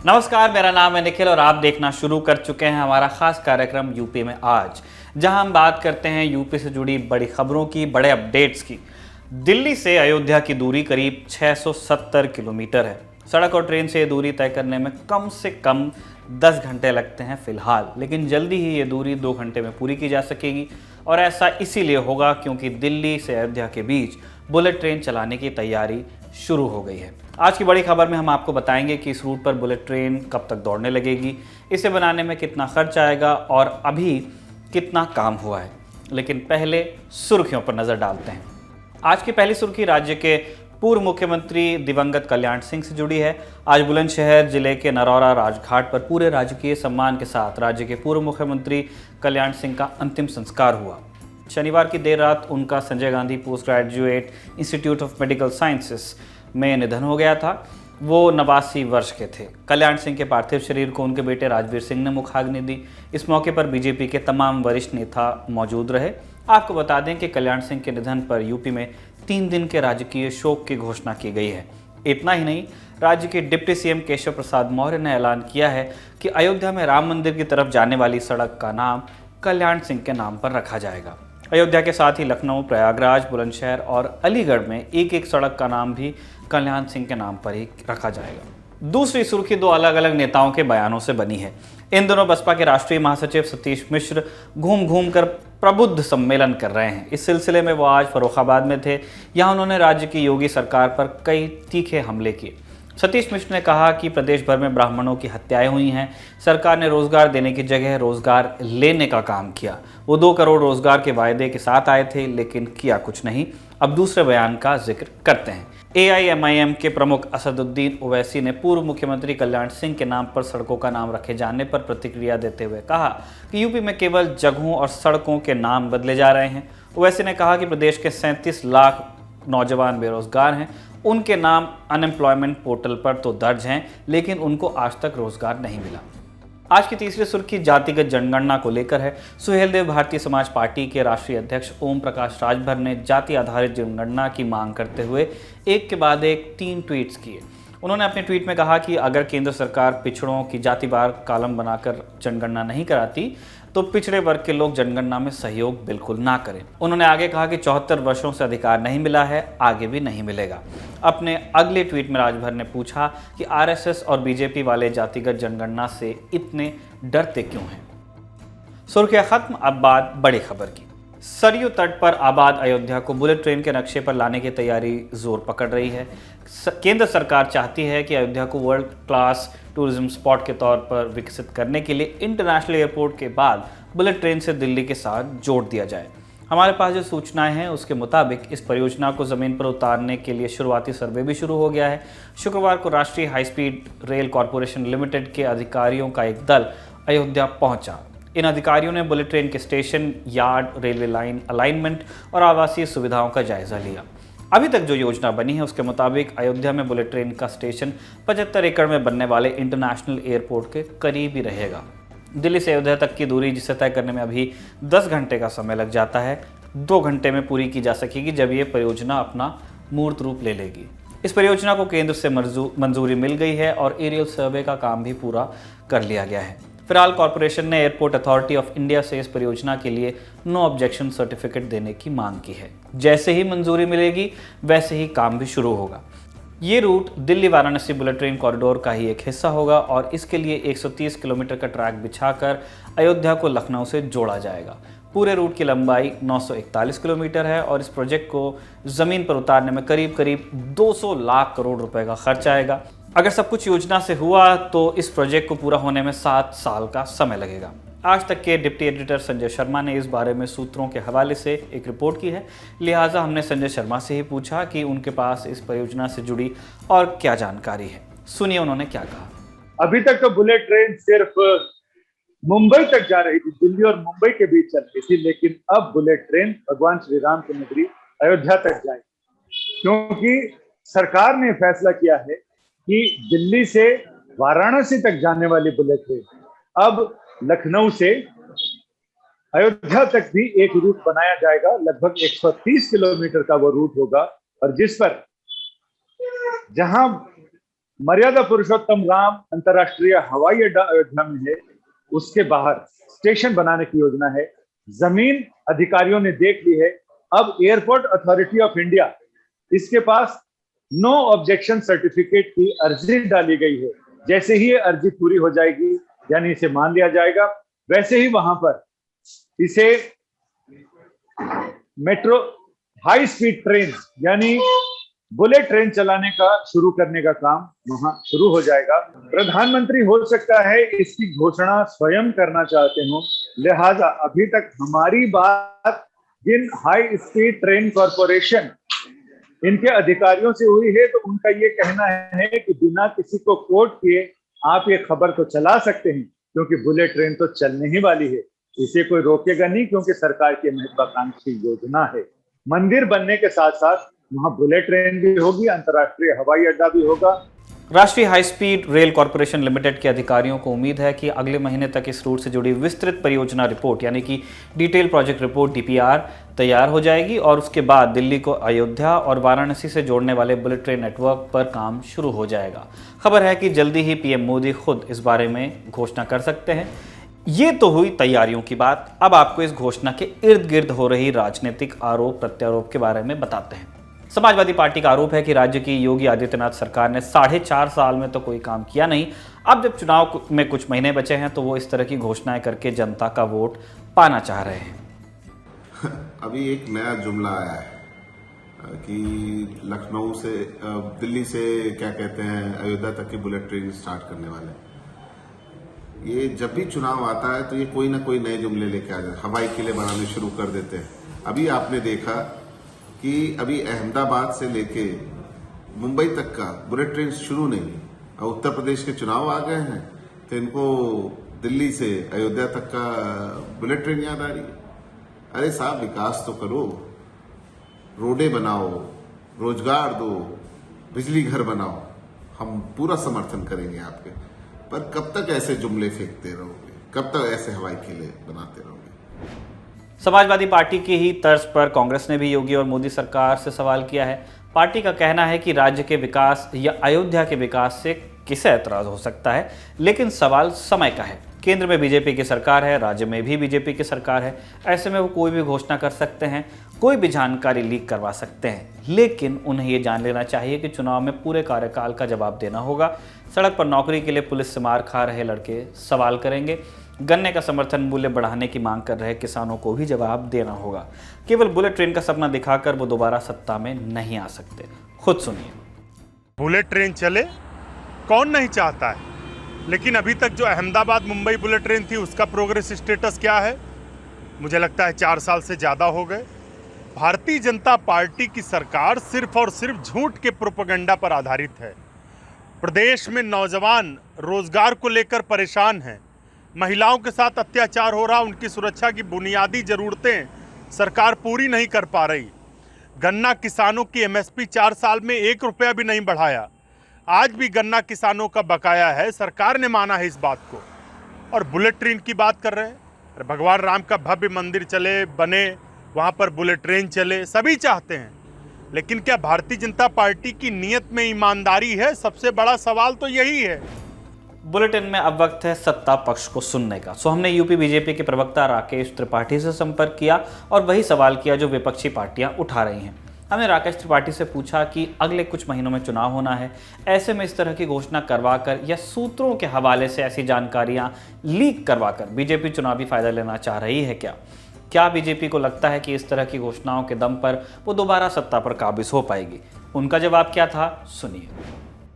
नमस्कार, मेरा नाम है निखिल और आप देखना शुरू कर चुके हैं हमारा खास कार्यक्रम यूपी में आज, जहां हम बात करते हैं यूपी से जुड़ी बड़ी खबरों की, बड़े अपडेट्स की। दिल्ली से अयोध्या की दूरी करीब 670 किलोमीटर है। सड़क और ट्रेन से ये दूरी तय करने में कम से कम 10 घंटे लगते हैं फिलहाल, लेकिन जल्दी ही ये दूरी 2 घंटे में पूरी की जा सकेगी। और ऐसा इसीलिए होगा क्योंकि दिल्ली से अयोध्या के बीच बुलेट ट्रेन चलाने की तैयारी शुरू हो गई है। आज की बड़ी खबर में हम आपको बताएंगे कि इस रूट पर बुलेट ट्रेन कब तक दौड़ने लगेगी, इसे बनाने में कितना खर्च आएगा और अभी कितना काम हुआ है। लेकिन पहले सुर्खियों पर नजर डालते हैं। आज की पहली सुर्खी राज्य के पूर्व मुख्यमंत्री दिवंगत कल्याण सिंह से जुड़ी है। आज बुलंदशहर जिले के नरौरा राजघाट पर पूरे राजकीय सम्मान के साथ राज्य के पूर्व मुख्यमंत्री कल्याण सिंह का अंतिम संस्कार हुआ। शनिवार की देर रात उनका Sanjay Gandhi post graduate institute of medical sciences में निधन हो गया था। वो 89 वर्ष के थे। कल्याण सिंह के पार्थिव शरीर को उनके बेटे राजवीर सिंह ने मुखाग्नि दी। इस मौके पर बीजेपी के तमाम वरिष्ठ नेता मौजूद रहे। आपको बता दें कि कल्याण सिंह के निधन पर यूपी में 3 दिन के राजकीय शोक की घोषणा की गई है। इतना ही नहीं, राज्य के डिप्टी सीएम केशव प्रसाद मौर्य ने ऐलान किया है कि अयोध्या में राम मंदिर की तरफ जाने वाली सड़क का नाम कल्याण सिंह के नाम पर रखा जाएगा। अयोध्या के साथ ही लखनऊ, प्रयागराज, बुलंदशहर और अलीगढ़ में एक एक सड़क का नाम भी कल्याण सिंह के नाम पर ही रखा जाएगा। दूसरी सुर्खी 2 अलग अलग नेताओं के बयानों से बनी है। इन दिनों बसपा के राष्ट्रीय महासचिव सतीश मिश्र घूम घूम कर प्रबुद्ध सम्मेलन कर रहे हैं। इस सिलसिले में वो आज फर्रुखाबाद में थे। यहाँ उन्होंने राज्य की योगी सरकार पर कई तीखे हमले किए। सतीश मिश्र ने कहा कि प्रदेश भर में ब्राह्मणों की हत्याएं हुई हैं। सरकार ने रोजगार देने की जगह रोजगार लेने का काम किया। वो 2 करोड़ रोजगार के वायदे के साथ आए थे, लेकिन किया कुछ नहीं। अब दूसरे बयान का जिक्र करते हैं। AIMIM के प्रमुख असदुद्दीन ओवैसी ने पूर्व मुख्यमंत्री कल्याण सिंह के नाम पर सड़कों का नाम रखे जाने पर प्रतिक्रिया देते हुए कहा कि यूपी में केवल जगहों और सड़कों के नाम बदले जा रहे हैं। ओवैसी ने कहा कि प्रदेश के 37 लाख नौजवान बेरोजगार हैं। उनके नाम अनएम्प्लॉयमेंट पोर्टल पर तो दर्ज हैं, लेकिन उनको आज तक रोजगार नहीं मिला। आज की तीसरी सुर्खी जातिगत जनगणना को लेकर है। सुहेलदेव भारतीय समाज पार्टी के राष्ट्रीय अध्यक्ष ओम प्रकाश राजभर ने जाति आधारित जनगणना की मांग करते हुए एक के बाद एक 3 ट्वीट्स किए। उन्होंने अपने ट्वीट में कहा कि अगर केंद्र सरकार पिछड़ों की जातिवार कॉलम बनाकर जनगणना नहीं कराती तो पिछड़े वर्ग के लोग जनगणना में सहयोग बिल्कुल ना करें। उन्होंने आगे कहा कि 74 वर्षों से अधिकार नहीं मिला है, आगे भी नहीं मिलेगा। अपने अगले ट्वीट में राजभर ने पूछा कि RSS और बीजेपी वाले जातिगत जनगणना से इतने डरते क्यों हैं। सुर्खियां खत्म, अब बात बड़ी खबर की। सरयू तट पर आबाद अयोध्या को बुलेट ट्रेन के नक्शे पर लाने की तैयारी जोर पकड़ रही है। केंद्र सरकार चाहती है कि अयोध्या को वर्ल्ड क्लास टूरिज्म स्पॉट के तौर पर विकसित करने के लिए इंटरनेशनल एयरपोर्ट के बाद बुलेट ट्रेन से दिल्ली के साथ जोड़ दिया जाए। हमारे पास जो सूचनाएं हैं उसके मुताबिक इस परियोजना को ज़मीन पर उतारने के लिए शुरुआती सर्वे भी शुरू हो गया है। शुक्रवार को राष्ट्रीय high speed rail corporation limited के अधिकारियों का एक दल अयोध्या पहुंचा। इन अधिकारियों ने बुलेट ट्रेन के station, yard, railway line alignment और आवासीय सुविधाओं का जायजा लिया। अभी तक जो योजना बनी है उसके मुताबिक अयोध्या में बुलेट ट्रेन का स्टेशन 75 एकड़ में बनने वाले इंटरनेशनल एयरपोर्ट के करीब ही रहेगा। दिल्ली से अयोध्या तक की दूरी जिसे तय करने में अभी 10 घंटे का समय लग जाता है, 2 घंटे में पूरी की जा सकेगी जब ये परियोजना अपना मूर्त रूप ले लेगी। इस परियोजना को केंद्र से मंजूरी मिल गई है और एरियल सर्वे का काम भी पूरा कर लिया गया है। फिलहाल कॉरपोरेशन ने एयरपोर्ट अथॉरिटी ऑफ इंडिया से इस परियोजना के लिए नो ऑब्जेक्शन सर्टिफिकेट देने की मांग की है। जैसे ही मंजूरी मिलेगी वैसे ही काम भी शुरू होगा। ये route Delhi Varanasi bullet train corridor का ही एक हिस्सा होगा और इसके लिए 130 किलोमीटर का ट्रैक बिछाकर अयोध्या को लखनऊ से जोड़ा जाएगा। पूरे रूट की लंबाई 941 किलोमीटर है और इस प्रोजेक्ट को ज़मीन पर उतारने में करीब 200 लाख करोड़ रुपए का खर्च आएगा। अगर सब कुछ योजना से हुआ तो इस प्रोजेक्ट को पूरा होने में 7 साल का समय लगेगा। आज तक के डिप्टी एडिटर संजय शर्मा ने इस बारे में सूत्रों के हवाले से एक रिपोर्ट की है, लिहाजा हमने संजय शर्मा से ही पूछा कि उनके पास इस परियोजना से जुड़ी और क्या जानकारी है। सुनिए उन्होंने क्या कहा। अभी तक तो बुलेट ट्रेन सिर्फ मुंबई तक जा रही थी, दिल्ली और मुंबई के बीच चल रही थी, लेकिन अब बुलेट ट्रेन भगवान श्री राम की नगरी अयोध्या तक जाएगी, क्योंकि सरकार ने फैसला किया है कि दिल्ली से वाराणसी तक जाने वाली बुलेट ट्रेन अब लखनऊ से अयोध्या तक भी एक रूट बनाया जाएगा। लगभग 130 किलोमीटर का वो रूट होगा और जिस पर जहां मर्यादा पुरुषोत्तम राम अंतर्राष्ट्रीय हवाई अड्डा अयोध्या में है, उसके बाहर स्टेशन बनाने की योजना है। जमीन अधिकारियों ने देख ली है। अब एयरपोर्ट अथॉरिटी ऑफ इंडिया, इसके पास नो ऑब्जेक्शन सर्टिफिकेट की अर्जी डाली गई है। जैसे ही ये अर्जी पूरी हो जाएगी, यानी इसे मान लिया जाएगा, वैसे ही वहां पर इसे मेट्रो हाई स्पीड ट्रेन यानी बुलेट ट्रेन चलाने का शुरू करने का काम वहां शुरू हो जाएगा। प्रधानमंत्री हो सकता है इसकी घोषणा स्वयं करना चाहते हो, लिहाजा अभी तक हमारी बात जिन हाई स्पीड ट्रेन कॉरपोरेशन इनके अधिकारियों से हुई है, तो उनका ये कहना है कि बिना किसी को कोर्ट किए आप ये खबर तो चला सकते हैं, क्योंकि बुलेट ट्रेन तो चलने ही वाली है, इसे कोई रोकेगा नहीं, क्योंकि सरकार की महत्वाकांक्षी योजना है। मंदिर बनने के साथ साथ वहां बुलेट ट्रेन भी होगी, अंतर्राष्ट्रीय हवाई अड्डा भी होगा। राष्ट्रीय high speed rail corporation limited के अधिकारियों को उम्मीद है कि अगले महीने तक इस रूट से जुड़ी विस्तृत परियोजना रिपोर्ट यानी कि डिटेल प्रोजेक्ट रिपोर्ट डीपीआर तैयार हो जाएगी और उसके बाद दिल्ली को अयोध्या और वाराणसी से जोड़ने वाले बुलेट ट्रेन नेटवर्क पर काम शुरू हो जाएगा। खबर है कि जल्दी ही पीएम मोदी खुद इस बारे में घोषणा कर सकते हैं। ये तो हुई तैयारियों की बात। अब आपको इस घोषणा के इर्द गिर्द हो रही राजनीतिक आरोप प्रत्यारोप के बारे में बताते हैं। समाजवादी पार्टी का आरोप है कि राज्य की योगी आदित्यनाथ सरकार ने 4.5 साल में तो कोई काम किया नहीं। अब जब चुनाव में कुछ महीने बचे हैं तो वो इस तरह की घोषणाएं करके जनता का वोट पाना चाह रहे हैं। अभी एक नया जुमला आया है कि लखनऊ से दिल्ली से क्या कहते हैं अयोध्या तक की बुलेट ट्रेन स्टार्ट करने वाले। ये जब भी चुनाव आता है तो ये कोई ना कोई नए जुमले लेके आ जाते, हवाई किले बनाने शुरू कर देते हैं। अभी आपने देखा कि अभी अहमदाबाद से लेके मुंबई तक का बुलेट ट्रेन शुरू नहीं, और उत्तर प्रदेश के चुनाव आ गए हैं तो इनको दिल्ली से अयोध्या तक का बुलेट ट्रेन याद आ रही है। अरे साहब, विकास तो करो, रोडें बनाओ, रोजगार दो, बिजली घर बनाओ, हम पूरा समर्थन करेंगे आपके। पर कब तक ऐसे जुमले फेंकते रहोगे? कब तक ऐसे हवाई किले बनाते रहोगे? समाजवादी पार्टी की ही तर्ज पर कांग्रेस ने भी योगी और मोदी सरकार से सवाल किया है। पार्टी का कहना है कि राज्य के विकास या अयोध्या के विकास से किसे ऐतराज हो सकता है, लेकिन सवाल समय का है। केंद्र में बीजेपी की सरकार है, राज्य में भी बीजेपी की सरकार है। ऐसे में वो कोई भी घोषणा कर सकते हैं, कोई भी जानकारी लीक करवा सकते हैं, लेकिन उन्हें ये जान लेना चाहिए कि चुनाव में पूरे कार्यकाल का जवाब देना होगा। सड़क पर नौकरी के लिए पुलिस से मार खा रहे लड़के सवाल करेंगे। गन्ने का समर्थन मूल्य बढ़ाने की मांग कर रहे किसानों को भी जवाब देना होगा। केवल बुलेट ट्रेन का सपना दिखाकर वो दोबारा सत्ता में नहीं आ सकते। खुद सुनिए। बुलेट ट्रेन चले, कौन नहीं चाहता है, लेकिन अभी तक जो अहमदाबाद मुंबई बुलेट ट्रेन थी उसका प्रोग्रेस स्टेटस क्या है? मुझे लगता है 4 साल से ज़्यादा हो गए। भारतीय जनता पार्टी की सरकार सिर्फ और सिर्फ झूठ के प्रोपेगेंडा पर आधारित है। प्रदेश में नौजवान रोजगार को लेकर परेशान हैं, महिलाओं के साथ अत्याचार हो रहा, उनकी सुरक्षा की बुनियादी ज़रूरतें सरकार पूरी नहीं कर पा रही। गन्ना किसानों की एमएसपी 4 साल में 1 रुपया भी नहीं बढ़ाया। आज भी गन्ना किसानों का बकाया है, सरकार ने माना है इस बात को। और बुलेट ट्रेन की बात कर रहे हैं। भगवान राम का भव्य मंदिर चले, बने, वहाँ पर बुलेट ट्रेन चले, सभी चाहते हैं, लेकिन क्या भारतीय जनता पार्टी की नीयत में ईमानदारी है? सबसे बड़ा सवाल तो यही है। बुलेटिन में अब वक्त है सत्ता पक्ष को सुनने का। सो हमने यूपी बीजेपी के प्रवक्ता राकेश त्रिपाठी से संपर्क किया और वही सवाल किया जो विपक्षी पार्टियां उठा रही हैं। हमने राकेश त्रिपाठी से पूछा कि अगले कुछ महीनों में चुनाव होना है, ऐसे में इस तरह की घोषणा करवाकर या सूत्रों के हवाले से ऐसी जानकारियां लीक करवाकर बीजेपी चुनावी फायदा लेना चाह रही है क्या बीजेपी को लगता है कि इस तरह की घोषणाओं के दम पर वो दोबारा सत्ता पर काबिज हो पाएगी? उनका जवाब क्या था, सुनिए।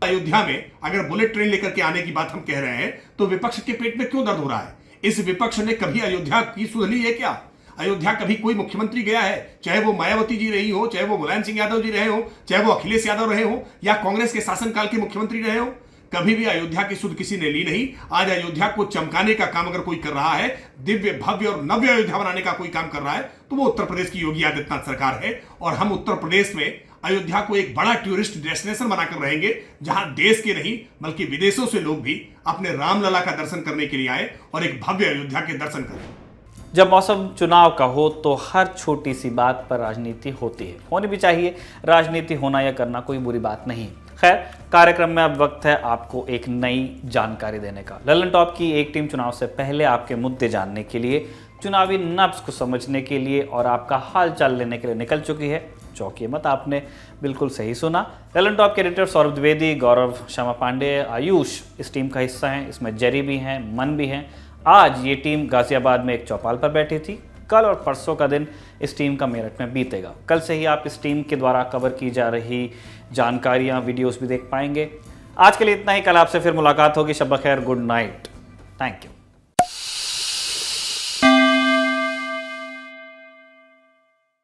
अयोध्या में अगर बुलेट ट्रेन लेकर के आने की बात हम कह रहे हैं तो विपक्ष के पेट में क्यों दर्द हो रहा है? इस विपक्ष ने कभी अयोध्या की सुध ली है क्या? अयोध्या कभी कोई मुख्यमंत्री गया है? चाहे वो मायावती जी रही हो, चाहे वो मुलायम सिंह यादव जी रहे हो, चाहे वो अखिलेश यादव रहे हो, या कांग्रेस के शासनकाल के मुख्यमंत्री रहे हो, कभी भी अयोध्या की सुध किसी ने ली नहीं। आज अयोध्या को चमकाने का काम अगर कोई कर रहा है, दिव्य भव्य और नव्य अयोध्या बनाने का कोई काम कर रहा है, तो वो उत्तर प्रदेश की योगी आदित्यनाथ सरकार है। और हम उत्तर प्रदेश में अयोध्या को एक बड़ा टूरिस्ट डेस्टिनेशन बनाकर रहेंगे, जहां देश के नहीं बल्कि विदेशों से लोग भी अपने रामलला का दर्शन करने के लिए आए और एक भव्य अयोध्या के दर्शन करें। जब मौसम चुनाव का हो तो हर छोटी सी बात पर राजनीति होती है, होनी भी चाहिए। राजनीति होना या करना कोई बुरी बात नहीं। खैर, कार्यक्रम में अब वक्त है आपको एक नई जानकारी देने का। ललन टॉप की एक टीम चुनाव से पहले आपके मुद्दे जानने के लिए, चुनावी नब्ज को समझने के लिए और आपका हाल चाल लेने के लिए निकल चुकी है। चौंकिए मत, आपने बिल्कुल सही सुना। ललन टॉप के एडिटर सौरभ द्विवेदी, गौरव श्यामा पांडे, आयुष इस टीम का हिस्सा हैं। इसमें जेरी भी हैं, मन भी हैं। आज ये टीम गाजियाबाद में एक चौपाल पर बैठी थी। कल और परसों का दिन इस टीम का मेरठ में बीतेगा। कल से ही आप इस टीम के द्वारा कवर की जा रही जानकारियां, वीडियोस भी देख पाएंगे। आज के लिए इतना ही। कल आपसे फिर मुलाकात होगी। शब बखैर, गुड नाइट, थैंक यू।